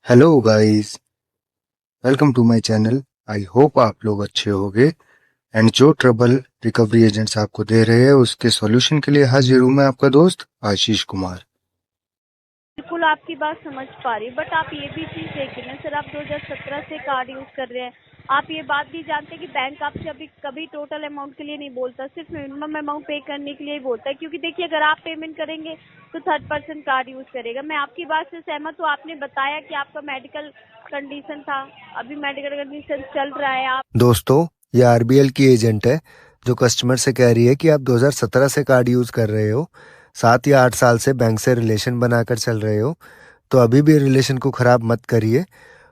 Hello guys, welcome to my channel. I hope आप लोग अच्छे होंगे एंड जो ट्रबल रिकवरी एजेंट्स आपको दे रहे हैं उसके सॉल्यूशन के लिए हाजिर हूं मैं आपका दोस्त आशीष कुमार। बिल्कुल आपकी बात समझ पा रही, बट आप ये भी चीज़ देखिए ना सर, आप 2017 से कार्ड यूज़ कर रहे हैं। आप ये बात भी जानते हैं कि बैंक आपसे अभी कभी टोटल अमाउंट के लिए नहीं बोलता, सिर्फ मिनिमम अमाउंट पे करने के लिए ही बोलता है। क्योंकि देखिए, अगर आप पेमेंट करेंगे तो थर्ड पर्सन कार्ड यूज़ करेगा। मैं आपकी बात से सहमत हूँ। आपने बताया कि आपका मेडिकल कंडीशन था, अभी मेडिकल कंडीशन चल रहा है। आप दोस्तों, ये आरबीएल की एजेंट है जो कस्टमर से कह रही है कि आप 2017 से कार्ड यूज़ कर रहे हो, 7 या 8 साल से बैंक से रिलेशन बनाकर चल रहे हो, तो अभी भी रिलेशन को ख़राब मत करिए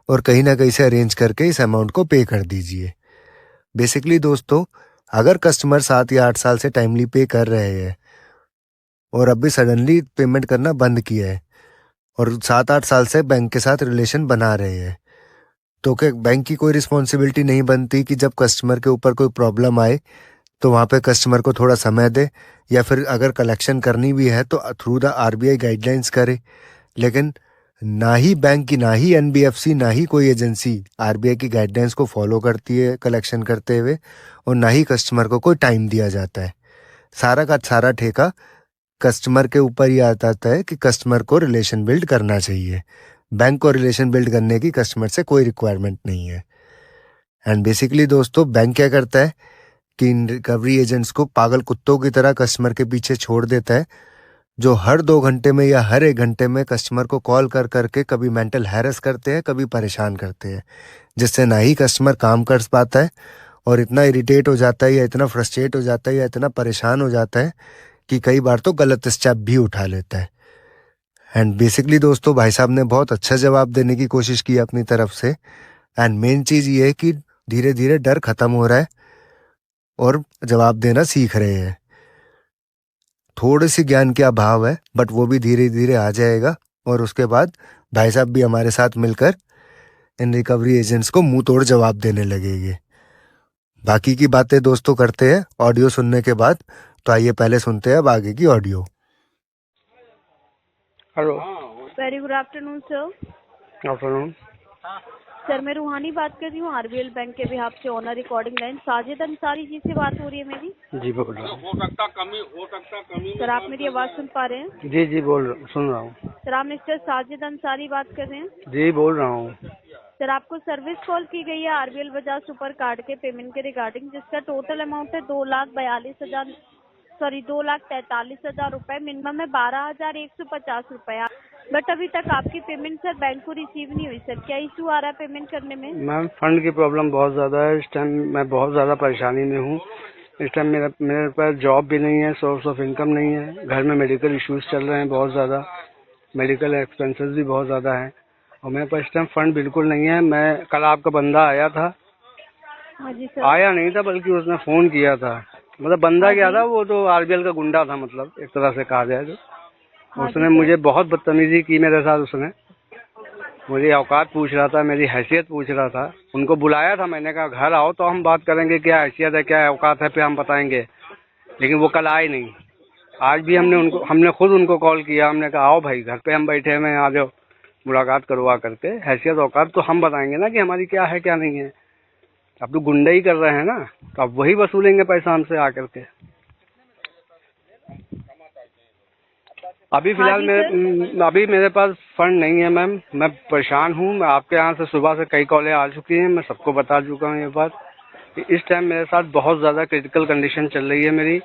और कहीं ना कहीं से अरेंज करके इस अमाउंट को पे कर दीजिए। बेसिकली दोस्तों, अगर कस्टमर 7 या 8 साल से टाइमली पे कर रहे हैं और अभी सडनली पेमेंट करना बंद किया है और 7-8 साल से बैंक के साथ रिलेशन बना रहे हैं, तो क्या बैंक की कोई रिस्पॉन्सिबिलिटी नहीं बनती कि जब कस्टमर के ऊपर कोई प्रॉब्लम आए तो वहाँ पे कस्टमर को थोड़ा समय दे, या फिर अगर कलेक्शन करनी भी है तो थ्रू द आरबीआई गाइडलाइंस करे। लेकिन ना ही बैंक की, ना ही एनबीएफसी, ना ही कोई एजेंसी आरबीआई की गाइडलाइंस को फॉलो करती है कलेक्शन करते हुए, और ना ही कस्टमर को कोई टाइम दिया जाता है। सारा का सारा ठेका कस्टमर के ऊपर ही आता है कि कस्टमर को रिलेशन बिल्ड करना चाहिए। बैंक को रिलेशन बिल्ड करने की कस्टमर से कोई रिक्वायरमेंट नहीं है। एंड बेसिकली दोस्तों, बैंक क्या करता है कि इन रिकवरी एजेंट्स को पागल कुत्तों की तरह कस्टमर के पीछे छोड़ देता है, जो हर 2 घंटे में या हर 1 घंटे में कस्टमर को कॉल कर करके कभी मेंटल हैरेस करते हैं, कभी परेशान करते हैं, जिससे ना ही कस्टमर काम कर पाता है और इतना इरिटेट हो जाता है या इतना फ्रस्ट्रेट हो जाता है या इतना परेशान हो जाता है कि कई बार तो गलत स्टेप भी उठा लेता है। एंड बेसिकली दोस्तों, भाई साहब ने बहुत अच्छा जवाब देने की कोशिश की अपनी तरफ से। एंड मेन चीज़ ये है कि धीरे धीरे डर खत्म हो रहा है और जवाब देना सीख रहे हैं। थोड़े से ज्ञान के अभाव है, बट वो भी धीरे धीरे आ जाएगा और उसके बाद भाई साहब भी हमारे साथ मिलकर इन रिकवरी एजेंट्स को मुंह तोड़ जवाब देने लगेंगे। बाकी की बातें दोस्तों करते हैं ऑडियो सुनने के बाद। तो आइए पहले सुनते हैं अब आगे की audio. Hello. Very good afternoon sir. Afternoon. Sir, मैं रूहानी बात कर रही हूँ आरबीएल बैंक के बिहाफ से। On a recording line Sajid Ansari ji से बात हो रही है मेरी। जी बोल रहा हूँ। सर, आप मेरी आवाज़ सुन पा रहे हैं? जी सुन रहा हूँ। सर, आप मिस्टर साजिद अंसारी बात कर रहे हैं? जी बोल रहा हूँ। सर, आपको सर्विस कॉल की गई है आरबीएल बजाज सुपर कार्ड के पेमेंट के रिगार्डिंग, जिसका टोटल अमाउंट है 2,42,000 सॉरी 2,43,000 रुपये। मिनिमम है 12,150 रुपये। बट अभी तक आपकी पेमेंट सर बैंक को रिसीव नहीं हुई। सर, क्या इशू आ रहा है पेमेंट करने में? मैम, फंड की प्रॉब्लम बहुत ज़्यादा है। इस टाइम मैं बहुत ज़्यादा परेशानी में हूँ। इस टाइम मेरे पास जॉब भी नहीं है, सोर्स ऑफ इनकम नहीं है। घर में मेडिकल इश्यूज चल रहे हैं बहुत ज़्यादा, मेडिकल एक्सपेंसेस भी बहुत ज़्यादा हैं और मेरे पास इस टाइम फंड बिल्कुल नहीं है। मैं कल आपका बंदा आया था, हाँ जी सर। आया नहीं था बल्कि उसने फ़ोन किया था। मतलब बंदा हाँ क्या जी। था, वो तो आरबीएल का गुंडा था, मतलब एक तरह से कहा जाए तो। हाँ जी उसने सर। मुझे बहुत बदतमीजी की मेरे साथ। उसने मुझे औकात पूछ रहा था, मेरी हैसियत पूछ रहा था। उनको बुलाया था, मैंने कहा घर आओ तो हम बात करेंगे, क्या हैसियत है क्या औकात है, फिर हम बताएंगे। लेकिन वो कल आए नहीं। आज भी हमने खुद उनको कॉल किया। हमने कहा आओ भाई, घर पे हम बैठे हुए हैं, आ जाओ, मुलाकात करवा करके। हैसियत औकात तो हम बताएंगे ना कि हमारी क्या है क्या नहीं है। अब तो गुंडे ही कर रहे हैं ना, तो अब वही वसूलेंगे पैसा हमसे आकर के। अभी हाँ फिलहाल जी सर। अभी मेरे पास फंड नहीं है मैम। मैं परेशान हूँ। मैं आपके यहाँ से सुबह से कई कॉलें आ चुकी हैं, मैं सबको बता चुका हूँ ये बात कि इस टाइम मेरे साथ बहुत ज़्यादा क्रिटिकल कंडीशन चल रही है मेरी,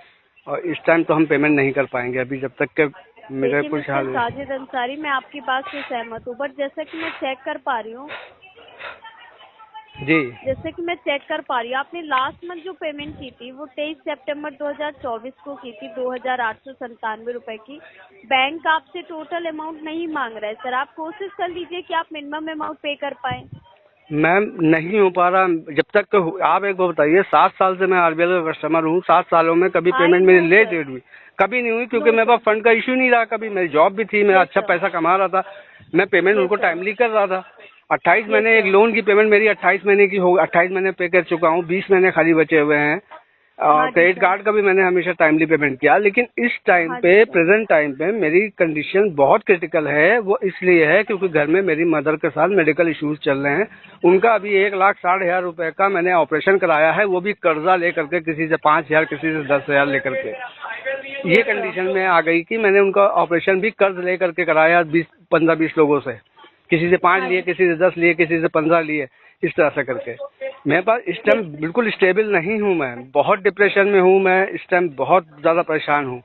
और इस टाइम तो हम पेमेंट नहीं कर पाएंगे अभी, जब तक के मेरे देखिए कुछ मिस्टर हाल। साजिद अंसारी, मैं आपकी बात से सहमत हूँ, बट जैसा कि मैं चेक कर पा रही हूँ जी आपने लास्ट मंथ जो पेमेंट की थी वो 23 सितंबर 2024 को की थी, 2,897 रुपए की। बैंक आपसे टोटल अमाउंट नहीं मांग रहा है। सर, आप कोशिश कर लीजिए कि आप मिनिमम अमाउंट पे कर पाए। मैम, नहीं हो पा रहा जब तक तो। आप एक बार बताइए, 7 साल से मैं आरबीएल का कस्टमर हूँ। 7 सालों में कभी आई पेमेंट नो मेरी लेट सर। हुई कभी नहीं हुई, क्योंकि नो मेरे सर। पास फंड का इशू नहीं रहा कभी। मेरी जॉब भी थी, मेरा यस अच्छा सर। पैसा कमा रहा था, मैं पेमेंट यस उनको सर। टाइमली कर रहा था। 28 यस महीने एक सर। लोन की पेमेंट मेरी 28 महीने की हो, 28 महीने पे कर चुका हूँ, 20 महीने खाली बचे हुए हैं। हाँ जी क्रेडिट सर। कार्ड का भी मैंने हमेशा टाइमली पेमेंट किया, लेकिन इस टाइम हाँ पे जी सर। प्रेजेंट टाइम पे मेरी कंडीशन बहुत क्रिटिकल है। वो इसलिए है क्योंकि घर में मेरी मदर के साथ मेडिकल इश्यूज चल रहे हैं। उनका अभी 1,60,000 रुपए का मैंने ऑपरेशन कराया है, वो भी कर्जा लेकर के, किसी से 5,000 किसी से 10,000 लेकर के। ये Yes, sir. कंडीशन में आ गई कि मैंने उनका ऑपरेशन भी कर्ज लेकर के कराया 15-20 लोगों से, किसी से 5 हाँ लिए, जी। किसी से 10 लिए, किसी से 15 लिए, इस तरह से करके। मेरे पास इस टाइम Yes. बिल्कुल स्टेबल नहीं हूँ, मैं बहुत डिप्रेशन में हूँ, मैं इस टाइम बहुत ज्यादा परेशान हूँ।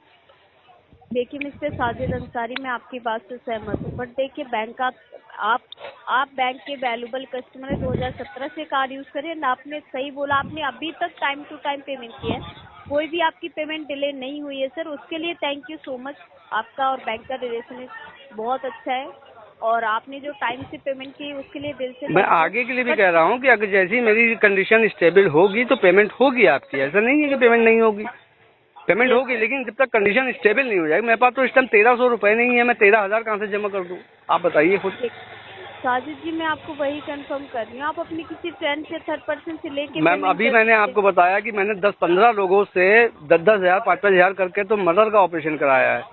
देखिए मिस्टर साजिद अंसारी, मैं आपकी बात से सहमत हूँ, बट देखिए बैंक आप बैंक के वैल्यूबल कस्टमर है। 2017 से कार्ड यूज करें ना। आपने सही बोला, आपने अभी तक टाइम टू टाइम पेमेंट किया है, कोई भी आपकी पेमेंट डिले नहीं हुई है सर। उसके लिए थैंक यू सो मच। आपका और बैंक का रिलेशन बहुत अच्छा है, और आपने जो टाइम से पेमेंट की उसके लिए दिल से मैं thank you। आगे के लिए भी But कह रहा हूँ कि अगर जैसी मेरी कंडीशन स्टेबल होगी तो पेमेंट होगी आपकी, ऐसा नहीं है कि पेमेंट नहीं होगी, पेमेंट yes, होगी। लेकिन जब तक कंडीशन स्टेबल नहीं हो जाएगी, मेरे पास तो इस टाइम 1,300 रुपए नहीं है, मैं 13,000 कहाँ से जमा कर दूँ, आप बताइए खुद। साजिद जी, मैं आपको वही कंफर्म कर रही हूँ। आप अपनी किसी फ्रेंड से, थर्ड पर्सन से लेके मैम पेमेंट अभी कर मैंने दीजिए। आपको बताया कि मैंने 10-15 लोगों से 10-10,000 5-5,000 करके तो मदर का ऑपरेशन कराया है,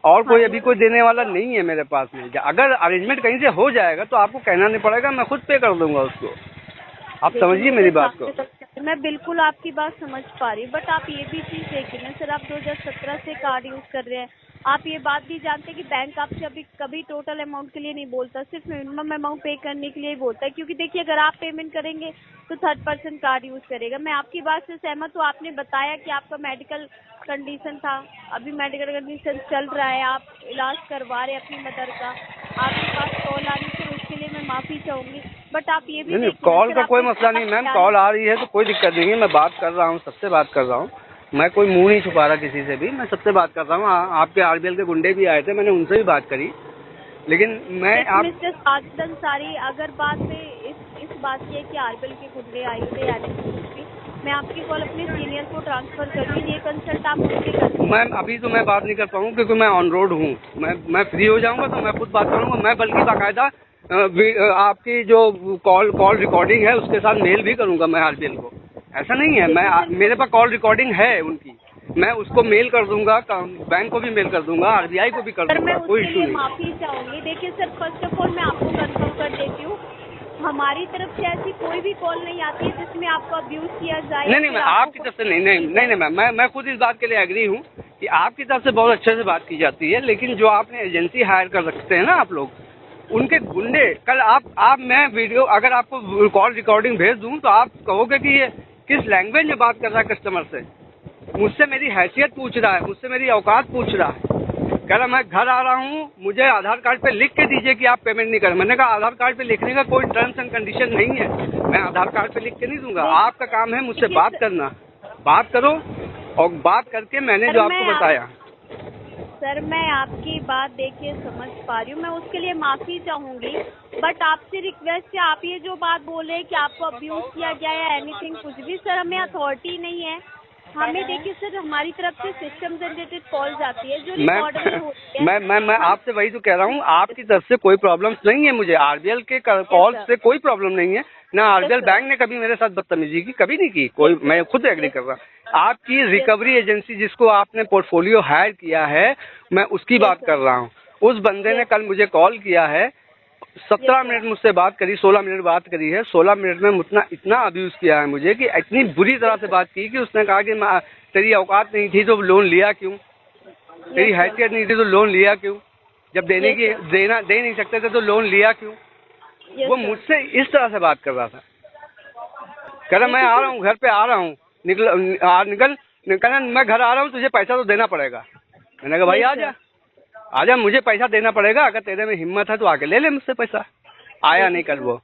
और हाँ कोई जी अभी सर। कोई देने वाला नहीं है मेरे पास में। अगर अरेंजमेंट कहीं से हो जाएगा तो आपको कहना नहीं पड़ेगा, मैं खुद पे कर दूंगा उसको, आप देखिए समझिए मिस्टर मेरी बात को। साजिद, मैं बिल्कुल आपकी बात समझ पा रही हूँ, बट आप ये भी चीज देखिए ना सर, आप 2017 से कार्ड यूज कर रहे हैं। आप ये बात भी जानते हैं कि बैंक आपसे अभी कभी टोटल अमाउंट के लिए नहीं बोलता, सिर्फ मिनिमम अमाउंट पे करने के लिए ही बोलता है। क्योंकि देखिए, अगर आप पेमेंट करेंगे तो थर्ड पर्सन कार्ड यूज करेगा। मैं आपकी बात से सहमत हूँ। आपने बताया कि आपका मेडिकल कंडीशन था, अभी मेडिकल कंडीशन चल रहा है, आप इलाज करवा रहे हैं अपनी मदर का। आपके पास कॉल आ रही सर, उसके लिए मैं माफी चाहूंगी, बट आप ये भी नहीं नहीं, देखिए ना कॉल सर, का कोई आपका मसला नहीं मैम, ख्याल। कॉल आ रही है तो कोई दिक्कत नहीं है, मैं बात कर रहा हूँ, सबसे बात कर रहा हूँ, मैं कोई मुंह नहीं छुपा रहा किसी से भी, मैं सबसे बात कर रहा हूँ। आपके आरबीएल के गुंडे भी आए थे, मैंने उनसे भी बात करी, लेकिन मैं देखिए आप मिस्टर साजिद अंसारी, अगर बात पे इस बात की है कि आरबीएल के गुंडे आए थे यानी कि कुछ भी, मैं आपकी कॉल अपने सीनियर को ट्रांसफर करूँगी। ये कंसल्ट आप उनसे कर सकते मैम अभी तो मैं बात नहीं कर पाऊँ क्योंकि मैं ऑन रोड हूँ। मैं फ्री हो जाऊंगा तो मैं खुद बात करूंगा। मैं बल्कि बाकायदा आपकी जो कॉल रिकॉर्डिंग है उसके साथ मेल भी करूंगा मैं आरबीएल को, ऐसा नहीं है। मेरे पास कॉल रिकॉर्डिंग है उनकी, मैं उसको मेल कर दूंगा, बैंक को भी मेल कर दूंगा, आरबीआई को भी कर सर। मैं दूंगा, कोई उसके इशू लिए नहीं। माफी चाहूंगी। देखिए सर, फर्स्ट ऑफ ऑल मैं आपको कंफर्म कर देती हूँ, हमारी तरफ से ऐसी कोई भी कॉल नहीं आती है जिसमें आपको अब्यूज किया जाए। नहीं नहीं, मैं आपकी तरफ से नहीं मैम, मैं खुद इस बात के लिए एग्री हूँ कि आपकी तरफ से बहुत अच्छे से बात की जाती है, लेकिन जो आपने एजेंसी हायर कर रखते हैं ना आप लोग, उनके गुंडे, कल आप मैं वीडियो अगर आपको कॉल रिकॉर्डिंग भेज दूं तो आप कहोगे कि ये किस लैंग्वेज में बात कर रहा है कस्टमर से, मुझसे मेरी हैसियत पूछ रहा है, मुझसे मेरी औकात पूछ रहा है, कह रहा मैं घर आ रहा हूँ, मुझे आधार कार्ड पे लिख के दीजिए कि आप पेमेंट नहीं करें। मैंने कहा आधार कार्ड पे लिखने का कोई टर्म्स एंड कंडीशन नहीं है, मैं आधार कार्ड पे लिख के नहीं दूंगा। आपका काम है मुझसे बात करना, बात करो, और बात करके मैंने जो आपको बताया। सर मैं आपकी बात देखिए समझ पा रही हूँ, मैं उसके लिए माफी चाहूंगी, बट आपसे रिक्वेस्ट है, आप ये जो बात बोले कि आपको अब्यूज किया गया या एनीथिंग कुछ भी, सर हमें अथॉरिटी नहीं है। हमें देखिए सर, हमारी तरफ से सिस्टम जनरेटेड कॉल जाती है जो रिकॉर्डेबल होती है। मैं आपसे वही तो कह रहा हूँ, आपकी तरफ से कोई प्रॉब्लम नहीं है मुझे, आरबीएल के कॉल से कोई प्रॉब्लम नहीं है, ना आरबीएल बैंक ने कभी मेरे साथ बदतमीजी की, कभी नहीं की कोई, मैं खुद एग्री कर रहा हूँ। आपकी रिकवरी एजेंसी जिसको आपने पोर्टफोलियो हायर किया है, मैं उसकी बात कर रहा हूँ। उस बंदे ने कल मुझे कॉल किया है, 17 मिनट मुझसे बात करी, 16 मिनट बात करी है, 16 मिनट में इतना अब्यूज किया है मुझे कि इतनी बुरी तरह से बात की कि उसने कहा कि तेरी औकात नहीं थी तो लोन लिया क्यों, तेरी हैसियत नहीं थी तो लोन लिया क्यों, जब दे नहीं सकते थे तो लोन लिया क्यों। वो मुझसे इस तरह से बात कर रहा था, कह रहा मैं आ रहा हूँ, घर पे आ रहा हूँ, निकल मैं घर आ रहा हूँ, तुझे पैसा तो देना पड़ेगा। मैंने कहा भाई आजा, मुझे पैसा देना पड़ेगा, अगर तेरे में हिम्मत है तो आके ले ले मुझसे पैसा। आया नहीं कल वो।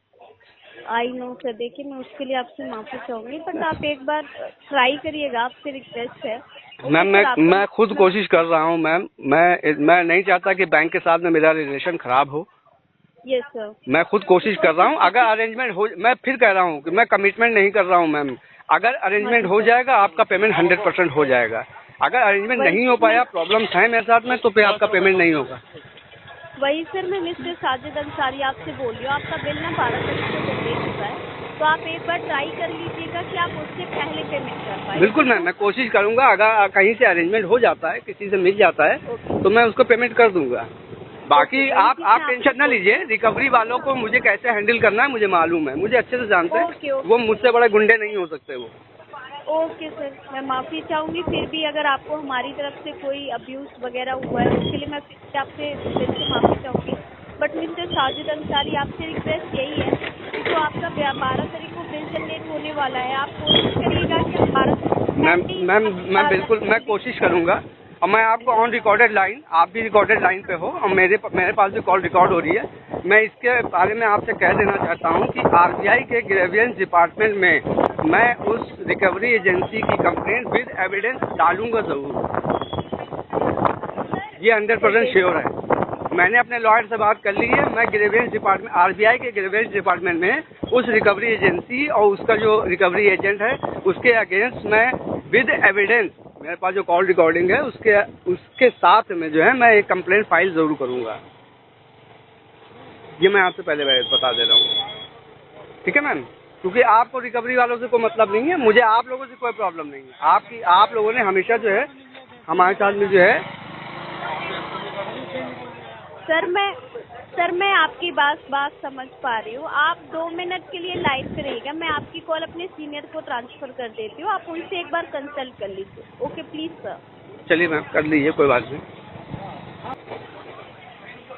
आई नो सर, देखिए मैं उसके लिए आपसे माफी चाहूंगी, बट आप एक बार ट्राई करिएगा, आपसे रिक्वेस्ट है। मैम मैं खुद कोशिश कर रहा हूँ मैम, मैं नहीं चाहता कि बैंक के साथ में मेरा रिलेशन खराब हो। Yes sir. मैं खुद कोशिश कर रहा हूँ, अगर अरेंजमेंट हो, मैं फिर कह रहा हूँ कि मैं कमिटमेंट नहीं कर रहा हूँ मैम, अगर अरेंजमेंट हो जाएगा आपका पेमेंट 100% हो जाएगा। अगर अरेंजमेंट नहीं हो पाया, प्रॉब्लम्स हैं मेरे साथ में, तो फिर आपका पेमेंट नहीं होगा। वही सर, मैं मिस्टर साजिद अंसारी आपसे बोल रही हूँ। आपका बिल ना 12 तारीख को जनरेट हुआ है, तो आप एक बार ट्राई कर लीजिएगा कि आप उससे पहले पेमेंट कर पाए। बिल्कुल मैम, मैं कोशिश करूंगा। अगर कहीं से अरेंजमेंट हो जाता है, किसी से मिल जाता है, तो मैं उसको पेमेंट कर दूंगा। बाकी आप टेंशन ना लीजिए। रिकवरी वालों को मुझे कैसे हैंडल करना है मुझे मालूम है, मुझे अच्छे से जानते हैं। वो मुझसे बड़े गुंडे नहीं हो सकते वो। ओके सर, मैं माफ़ी चाहूँगी। फिर भी अगर आपको हमारी तरफ से कोई अब्यूज़ वगैरह हुआ है, उसके लिए मैं फिर से आपसे दिल से माफ़ी चाहूँगी। बट मिस्टर साजिद अंसारी, आपसे रिक्वेस्ट यही है कि जो आपका 12 तारीख को बिल जनरेट होने वाला है, आप कोशिश करिएगा कि 12 मैं बिल्कुल मैं कोशिश करूंगा। और मैं आपको ऑन रिकॉर्डेड लाइन, आप भी रिकॉर्डेड लाइन पे हो और मेरे पास भी कॉल रिकॉर्ड हो रही है। मैं इसके बारे में आपसे कह देना चाहता हूं कि आरबीआई के ग्रेवियंस डिपार्टमेंट में मैं उस रिकवरी एजेंसी की कंप्लेंट विद एविडेंस डालूंगा जरूर। ये 100% श्योर है। मैंने अपने लॉयर से बात कर ली है। मैं ग्रेवियंस डिपार्टमेंट, आरबीआई के ग्रेवियंस डिपार्टमेंट में उस रिकवरी एजेंसी और उसका जो रिकवरी एजेंट है उसके अगेंस्ट मैं विद एविडेंस, मेरे पास जो कॉल रिकॉर्डिंग है उसके साथ में जो है मैं एक कंप्लेंट फाइल जरूर करूंगा। ये मैं आपसे पहले बता दे रहा हूँ, ठीक है मैम? क्योंकि आपको रिकवरी वालों से कोई मतलब नहीं है, मुझे आप लोगों से कोई प्रॉब्लम नहीं है। आप लोगों ने हमेशा जो है हमारे साथ में जो है। सर मैं आपकी बात समझ पा रही हूँ। आप 2 मिनट के लिए लाइन पे रहिएगा, मैं आपकी कॉल अपने सीनियर को ट्रांसफर कर देती हूँ। आप उनसे एक बार कंसल्ट कर लीजिए। Okay please sir. चलिए मैम, कर लीजिए, कोई बात नहीं।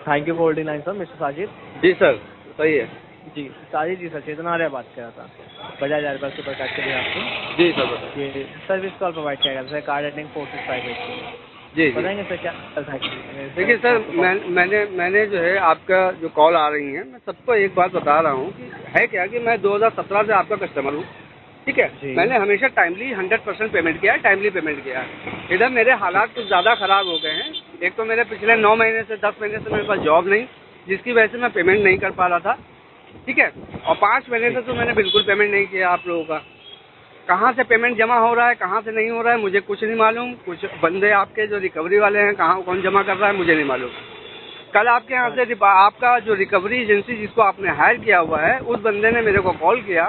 Thank you for holding line sir. Mister Sajid. Ji sir, सही है। जी साजिद जी, सर चेतन आर्या बात कर रहा था, बजाज एयरबैग सुपर कार्ड के लिए आपको। जी सर, ये सर्विस कॉल प्रोवाइड किया गया सर, कार्ड एंडिंग 465 जी बताएंगे सर क्या? देखिए सर, मैंने जो है आपका जो कॉल आ रही है, मैं सबको एक बात बता रहा हूँ कि है क्या कि मैं 2017 से आपका कस्टमर हूँ, ठीक है? मैंने हमेशा टाइमली 100% पेमेंट किया है, टाइमली पेमेंट किया है। इधर मेरे हालात कुछ ज़्यादा ख़राब हो गए हैं। एक तो मेरे पिछले 9 महीने से 10 महीने से मेरे पास जॉब नहीं, जिसकी वजह से मैं पेमेंट नहीं कर पा रहा था, ठीक है? और 5 महीने से तो मैंने बिल्कुल पेमेंट नहीं किया आप लोगों का। कहाँ से पेमेंट जमा हो रहा है, कहाँ से नहीं हो रहा है, मुझे कुछ नहीं मालूम। कुछ बंदे आपके जो रिकवरी वाले हैं, कहाँ कौन जमा कर रहा है, मुझे नहीं मालूम। कल आपके यहाँ से आपका जो रिकवरी एजेंसी जिसको आपने हायर किया हुआ है, उस बंदे ने मेरे को कॉल किया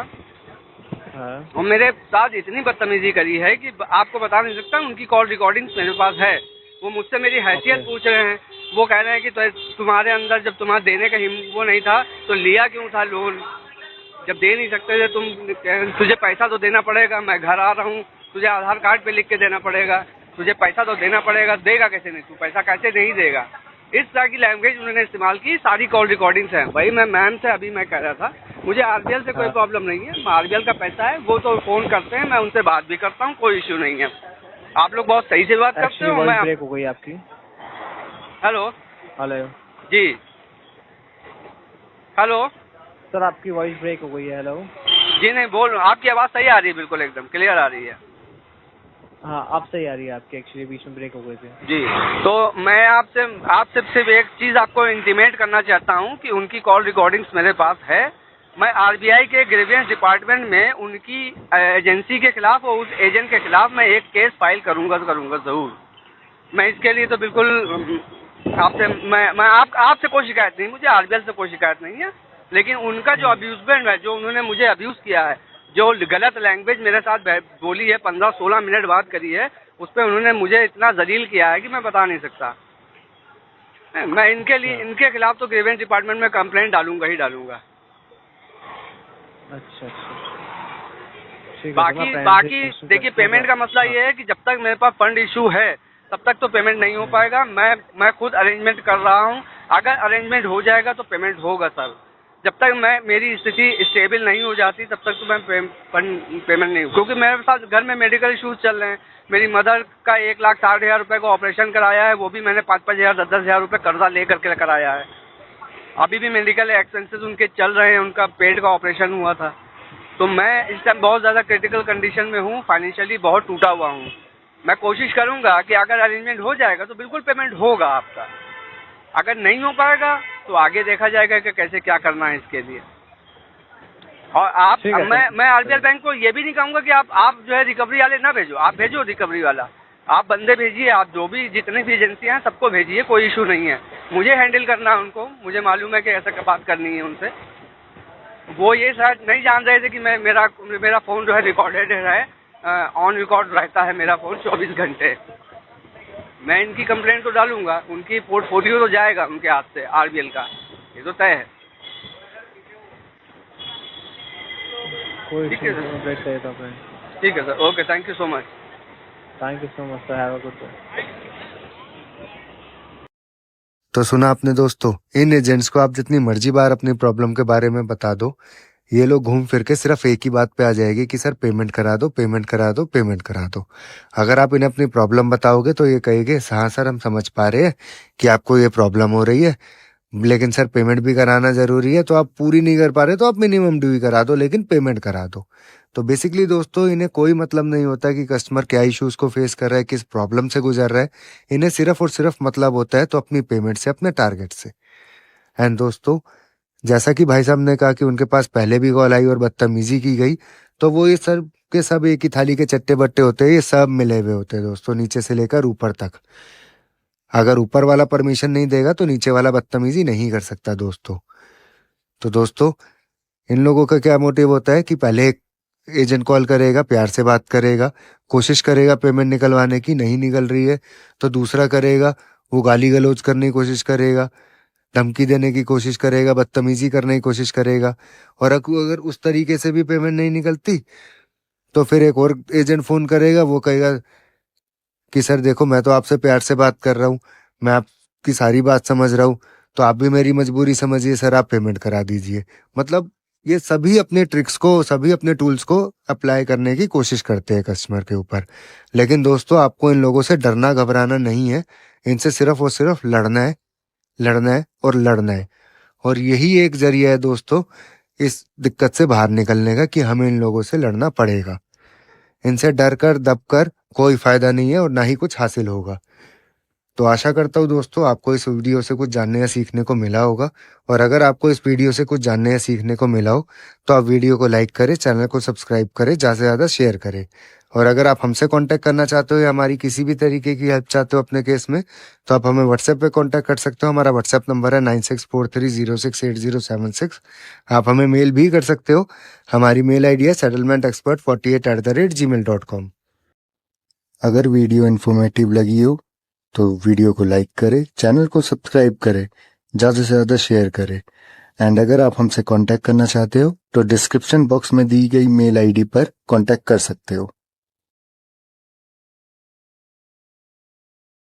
और मेरे साथ इतनी बदतमीजी करी है कि आपको बता नहीं सकता। उनकी कॉल रिकॉर्डिंग्स मेरे पास है। वो मुझसे मेरी हैसियत पूछ रहे हैं। वो कह रहे हैं कि तुम्हारे अंदर जब तुम्हारा देने का वो नहीं था तो लिया क्यों था लोन? जब दे नहीं सकते थे तुझे पैसा तो देना पड़ेगा। मैं घर आ रहा हूँ, तुझे आधार कार्ड पे लिख के देना पड़ेगा, तुझे पैसा तो देना पड़ेगा। देगा कैसे नहीं तू पैसा, कैसे नहीं देगा? इस तरह की लैंग्वेज उन्होंने इस्तेमाल की। सारी कॉल रिकॉर्डिंग्स हैं। वही मैं मैम से अभी मैं कह रहा था, मुझे आरबीएल से कोई प्रॉब्लम नहीं है। आरबीएल का पैसा है, वो तो फोन करते हैं, मैं उनसे बात भी करता हूँ, कोई इश्यू नहीं है। आप लोग बहुत सही से बात करते हो। मैं ब्रेक हो गई आपकी। हेलो हेलो जी, हेलो सर, आपकी वॉइस ब्रेक हो गई है। हेलो जी, नहीं बोल रहा हूँ, आपकी आवाज़ सही आ रही है, बिल्कुल एकदम क्लियर आ रही है। हाँ अब सही आ रही है आपकी, एक्चुअली बीच में ब्रेक हो गए थे। जी, तो मैं आपसे सिर्फ एक चीज़ आपको इंटीमेट करना चाहता हूँ कि उनकी कॉल रिकॉर्डिंग्स मेरे पास है। मैं आरबीआई के ग्रेवियंस डिपार्टमेंट में उनकी एजेंसी के खिलाफ और उस एजेंट के खिलाफ मैं एक केस फाइल करूँगा ज़रूर। मैं इसके लिए तो बिल्कुल आपसे मैं आपसे कोई शिकायत नहीं, मुझे आरबीएल से कोई शिकायत नहीं है। लेकिन उनका जो अब्यूजमेंट है, जो उन्होंने मुझे अब्यूज़ किया है, जो गलत लैंग्वेज मेरे साथ बोली है, 15-16 मिनट बात करी है, उस पर उन्होंने मुझे इतना जलील किया है कि मैं बता नहीं सकता। मैं इनके खिलाफ तो ग्रेवियंस डिपार्टमेंट में कंप्लेंट डालूंगा ही डालूंगा। अच्छा बाकी देखिए, पेमेंट का मसला ये है कि जब तक मेरे पास फंड इशू है तब तक तो पेमेंट नहीं हो पाएगा। मैं खुद अरेंजमेंट कर रहा हूँ। अगर अरेंजमेंट हो जाएगा तो पेमेंट होगा सर। जब तक मेरी स्थिति स्टेबल नहीं हो जाती तब तक तो मैं पेमेंट नहीं, क्योंकि मेरे साथ घर में मेडिकल इश्यूज चल रहे हैं। मेरी मदर का 1,60,000 रुपये का ऑपरेशन कराया है, वो भी मैंने 5-5 हज़ार 10-10 हज़ार रुपये कर्जा ले करके कराया है। अभी भी मेडिकल एक्सपेंसेस उनके चल रहे हैं, उनका पेट का ऑपरेशन हुआ था। तो मैं इस टाइम बहुत ज़्यादा क्रिटिकल कंडीशन में हूँ, फाइनेंशियली बहुत टूटा हुआ हूँ। मैं कोशिश करूँगा कि अगर अरेंजमेंट हो जाएगा तो बिल्कुल पेमेंट होगा आपका। अगर नहीं हो पाएगा तो आगे देखा जाएगा कि कैसे क्या करना है इसके लिए। और मैं आरबीएल बैंक को ये भी नहीं कहूँगा कि आप जो है रिकवरी वाले ना भेजो, आप भेजो रिकवरी वाला, आप बंदे भेजिए, आप जो भी जितनी भी एजेंसियां हैं सबको भेजिए, कोई इशू नहीं है। मुझे हैंडल करना है उनको, मुझे मालूम है कि ऐसा बात करनी है उनसे। वो ये शायद नहीं जान रहे थे कि मेरा फ़ोन जो है रिकॉर्डेड है, ऑन रिकॉर्ड रहता है मेरा फ़ोन 24 घंटे। मैं इनकी कंप्लेंट तो डालूंगा, उनकी पोर्टफोलियो तो जाएगा उनके हाथ से आरबीएल का, ये तो तय है। कोई ठीक है सर, कंप्लेंट करे तो अपने। ठीक है sir, okay, thank you so much. Thank you so much sir, have a good day. तो सुना आपने दोस्तों, इन एजेंट्स को आप जितनी मर्जी बार अपनी प्रॉब्लम के बारे में बता दो, ये लोग घूम फिर के सिर्फ एक ही बात पे आ जाएगी कि सर पेमेंट करा दो, पेमेंट करा दो, पेमेंट करा दो। अगर आप इन्हें अपनी प्रॉब्लम बताओगे तो ये कहेंगे हाँ सर हम समझ पा रहे हैं कि आपको ये प्रॉब्लम हो रही है, लेकिन सर पेमेंट भी कराना जरूरी है, तो आप पूरी नहीं कर पा रहे तो आप मिनिमम ड्यू ही करा दो, लेकिन पेमेंट करा दो। तो बेसिकली दोस्तों, इन्हें कोई मतलब नहीं होता कि कस्टमर क्या इश्यूज को फेस कर रहा है, किस प्रॉब्लम से गुजर रहा है। इन्हें सिर्फ और सिर्फ मतलब होता है तो अपनी पेमेंट से, अपने टारगेट से। एंड दोस्तों, जैसा कि भाई साहब ने कहा कि उनके पास पहले भी कॉल आई और बदतमीजी की गई, तो वो ये सब के सब एक ही थाली के चट्टे बट्टे होते हैं, ये सब मिले हुए होते हैं दोस्तों, नीचे से लेकर ऊपर तक। अगर ऊपर वाला परमिशन नहीं देगा तो नीचे वाला बदतमीजी नहीं कर सकता दोस्तों। तो दोस्तों, इन लोगों का क्या मोटिव होता है कि पहले एक एजेंट कॉल करेगा, प्यार से बात करेगा, कोशिश करेगा पेमेंट निकलवाने की, नहीं निकल रही है तो दूसरा करेगा, वो गाली गलौज करने की कोशिश करेगा, धमकी देने की कोशिश करेगा, बदतमीजी करने की कोशिश करेगा। और अगर उस तरीके से भी पेमेंट नहीं निकलती तो फिर एक और एजेंट फोन करेगा, वो कहेगा कि सर देखो मैं तो आपसे प्यार से बात कर रहा हूँ, मैं आपकी सारी बात समझ रहा हूँ, तो आप भी मेरी मजबूरी समझिए सर, आप पेमेंट करा दीजिए। मतलब ये सभी अपने ट्रिक्स को, सभी अपने टूल्स को अप्लाई करने की कोशिश करते हैं कस्टमर के ऊपर। लेकिन दोस्तों, आपको इन लोगों से डरना घबराना नहीं है, इनसे सिर्फ और सिर्फ लड़ना है, लड़ना है और लड़ना है। और यही एक जरिया है दोस्तों इस दिक्कत से बाहर निकलने का, कि हमें इन लोगों से लड़ना पड़ेगा। इनसे डर कर दब कर कोई फायदा नहीं है और ना ही कुछ हासिल होगा। तो आशा करता हूँ दोस्तों, आपको इस वीडियो से कुछ जानने या सीखने को मिला होगा। और अगर आपको इस वीडियो से कुछ जानने या सीखने को मिला हो तो आप वीडियो को लाइक करें, चैनल को सब्सक्राइब करें, ज़्यादा से ज़्यादा शेयर करें। और अगर आप हमसे कांटेक्ट करना चाहते हो या हमारी किसी भी तरीके की हेल्प चाहते हो अपने केस में, तो आप हमें व्हाट्सएप पे कांटेक्ट कर सकते हो। हमारा व्हाट्सएप नंबर है 9643068076। आप हमें मेल भी कर सकते हो, हमारी मेल आईडी है settlementexpert48@gmail.com। अगर वीडियो इन्फॉर्मेटिव लगी हो तो वीडियो को लाइक करें, चैनल को सब्सक्राइब करें, ज़्यादा से ज़्यादा शेयर करें। एंड अगर आप हमसे कांटेक्ट करना चाहते हो तो डिस्क्रिप्शन बॉक्स में दी गई मेल आईडी पर कांटेक्ट कर सकते हो।